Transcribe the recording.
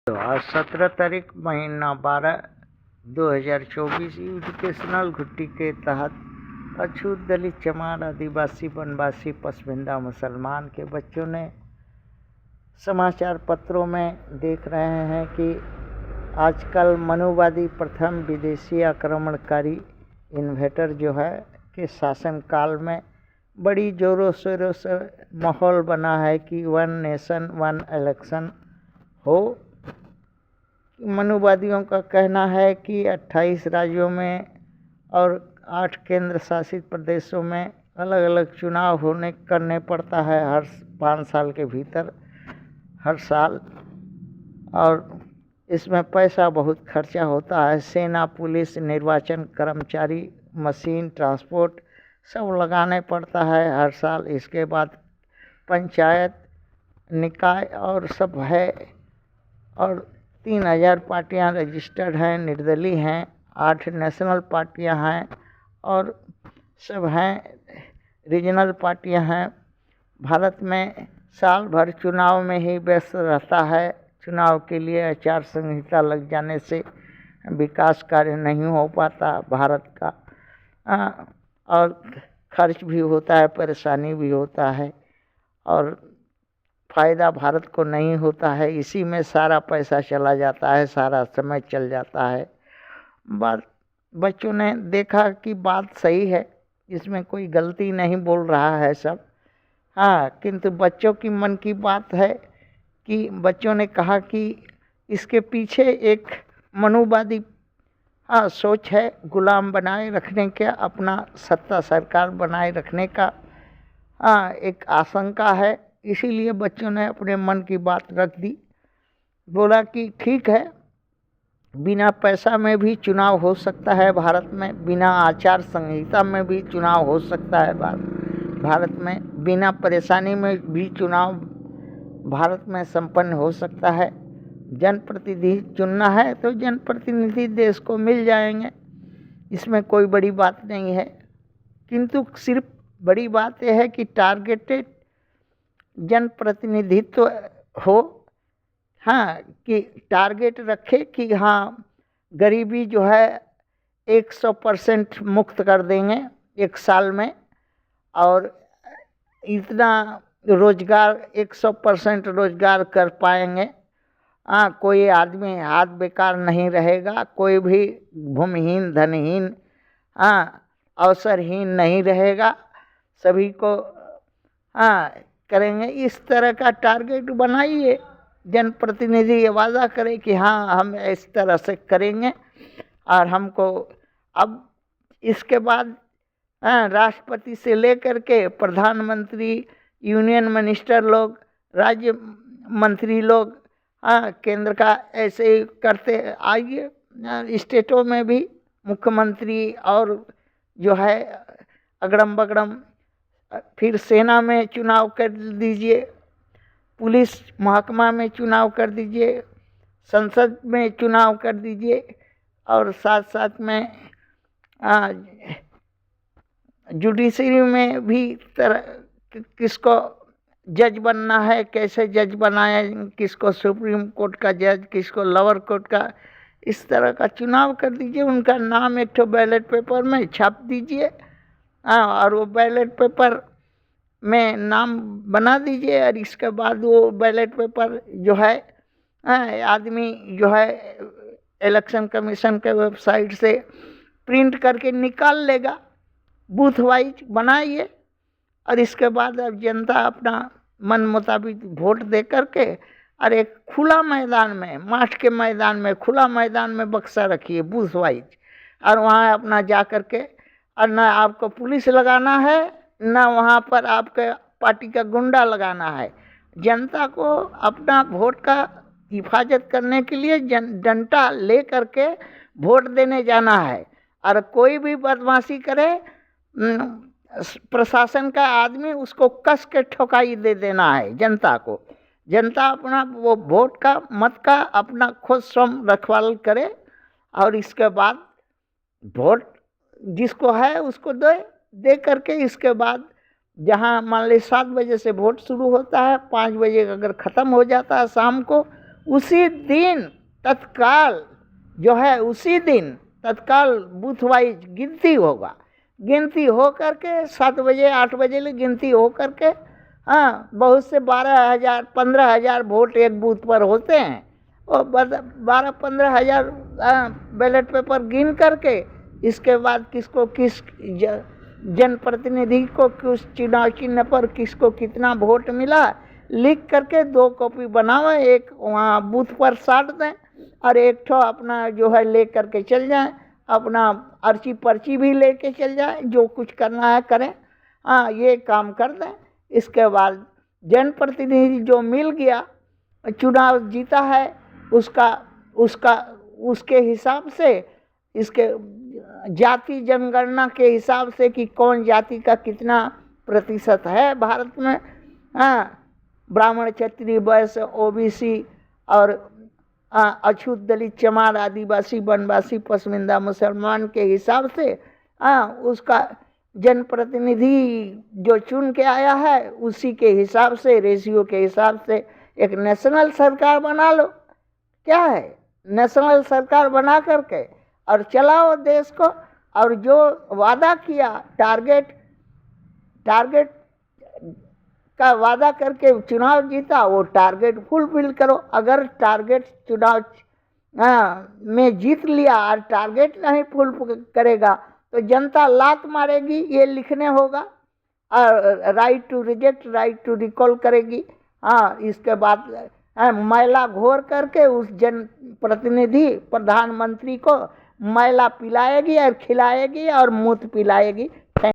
तो आज 17 तारीख महीना 12 2024 एजुकेशनल घुट्टी के तहत अछूत दलित चमार आदिवासी वनवासी पसमिंदा मुसलमान के बच्चों ने समाचार पत्रों में देख रहे हैं कि आजकल मनुवादी प्रथम विदेशी आक्रमणकारी इन्वेटर जो है के शासनकाल में बड़ी जोरों शोरों से माहौल बना है कि वन नेशन वन इलेक्शन हो। मनुवादियों का कहना है कि 28 राज्यों में और 8 केंद्र शासित प्रदेशों में अलग अलग चुनाव करने पड़ता है हर 5 साल के भीतर हर साल, और इसमें पैसा बहुत खर्चा होता है। सेना, पुलिस, निर्वाचन कर्मचारी, मशीन, ट्रांसपोर्ट सब लगाने पड़ता है हर साल। इसके बाद पंचायत, निकाय और सब है, और 3000 पार्टियां रजिस्टर्ड हैं, निर्दलीय हैं, 8 नेशनल पार्टियां हैं और सब हैं रीजनल पार्टियां हैं। भारत में साल भर चुनाव में ही व्यस्त रहता है। चुनाव के लिए आचार संहिता लग जाने से विकास कार्य नहीं हो पाता भारत का, और खर्च भी होता है, परेशानी भी होता है और फ़ायदा भारत को नहीं होता है। इसी में सारा पैसा चला जाता है, सारा समय चल जाता है। बच्चों ने देखा कि बात सही है, इसमें कोई गलती नहीं बोल रहा है सब, हाँ, किंतु बच्चों की मन की बात है कि बच्चों ने कहा कि इसके पीछे एक मनुवादी सोच है, गुलाम बनाए रखने का, अपना सत्ता सरकार बनाए रखने का एक आशंका है। इसीलिए बच्चों ने अपने मन की बात रख दी। बोला कि ठीक है, बिना पैसा में भी चुनाव हो सकता है भारत में, बिना आचार संहिता में भी चुनाव हो सकता है भारत में, बिना परेशानी में भी चुनाव भारत में संपन्न हो सकता है। जनप्रतिनिधि चुनना है तो जनप्रतिनिधि देश को मिल जाएंगे, इसमें कोई बड़ी बात नहीं है। किंतु सिर्फ बड़ी बात यह है कि टारगेटेड जनप्रतिनिधित्व हो, हाँ, कि टारगेट रखे कि हाँ गरीबी जो है 100% मुक्त कर देंगे 1 साल में, और इतना रोजगार 100% रोजगार कर पाएंगे। कोई आदमी हाथ बेकार नहीं रहेगा, कोई भी भूमिहीन, धनहीन, अवसरहीन नहीं रहेगा, सभी को करेंगे। इस तरह का टारगेट बनाइए, जनप्रतिनिधि ये वादा करे कि हाँ हम इस तरह से करेंगे। और हमको अब इसके बाद राष्ट्रपति से लेकर के प्रधानमंत्री, यूनियन मिनिस्टर लोग, राज्य मंत्री लोग, केंद्र का ऐसे ही करते आइए। स्टेटों में भी मुख्यमंत्री और जो है अगड़म बगड़म, फिर सेना में चुनाव कर दीजिए, पुलिस महकमा में चुनाव कर दीजिए, संसद में चुनाव कर दीजिए, और साथ साथ में जुडिशरी में भी किसको जज बनना है, कैसे जज बनाए, किसको सुप्रीम कोर्ट का जज, किसको लोअर कोर्ट का, इस तरह का चुनाव कर दीजिए। उनका नाम एक ठो बैलेट पेपर में छाप दीजिए, और वो बैलेट पेपर में नाम बना दीजिए, और इसके बाद वो बैलेट पेपर जो है आदमी जो है इलेक्शन कमीशन के वेबसाइट से प्रिंट करके निकाल लेगा। बूथ वाइज बनाइए, और इसके बाद अब जनता अपना मन मुताबिक वोट दे करके, और एक खुला मैदान में, माठ के मैदान में, खुला मैदान में बक्सा रखिए बूथ वाइज, और वहाँ अपना जा कर के, और ना आपको पुलिस लगाना है, ना वहाँ पर आपके पार्टी का गुंडा लगाना है। जनता को अपना वोट का हिफाजत करने के लिए डंडा ले करके वोट देने जाना है, और कोई भी बदमाशी करे प्रशासन का आदमी उसको कस के ठोकाई दे देना है जनता को। जनता अपना वो वोट का, मत का अपना खुद स्वयं रखवाल करे, और इसके बाद वोट जिसको है उसको दे करके, इसके बाद जहाँ मान ली 7 बजे से वोट शुरू होता है, 5 बजे अगर ख़त्म हो जाता है शाम को, उसी दिन तत्काल जो है, उसी दिन तत्काल बूथ वाइज गिनती होगा। गिनती हो करके 7 बजे 8 बजे ले गिनती हो करके, हाँ, बहुत से 12,000 15,000 वोट एक बूथ पर होते हैं, और 12-15,000 बैलेट पेपर गिन करके इसके बाद किसको किस जनप्रतिनिधि को किस चुनाव चिन्ह पर किसको कितना वोट मिला लिख करके 2 कॉपी बनावे, एक वहाँ बूथ पर साट दें और एक ठो अपना जो है ले करके चल जाएं, अपना अर्ची पर्ची भी लेके चल जाएं, जो कुछ करना है करें। हाँ, ये काम कर दें। इसके बाद जनप्रतिनिधि जो मिल गया, चुनाव जीता है, उसके हिसाब से, इसके जाति जनगणना के हिसाब से कि कौन जाति का कितना प्रतिशत है भारत में, हाँ, ब्राह्मण क्षत्रिय वैश्य ओबीसी और अछूत दलित चमार आदिवासी वनवासी पसमिंदा मुसलमान के हिसाब से, उसका जनप्रतिनिधि जो चुन के आया है उसी के हिसाब से, रेशियो के हिसाब से एक नेशनल सरकार बना लो। क्या है, नेशनल सरकार बना करके और चलाओ देश को, और जो वादा किया टारगेट का वादा करके चुनाव जीता, वो टारगेट फुलफिल करो। अगर टारगेट चुनाव में जीत लिया और टारगेट नहीं फुल करेगा तो जनता लात मारेगी, ये लिखने होगा, और right to reject, right to recall करेगी। हाँ, इसके बाद मैला घोर करके उस जनप्रतिनिधि प्रधानमंत्री को मैला पिलाएगी और खिलाएगी और मूत पिलाएगी।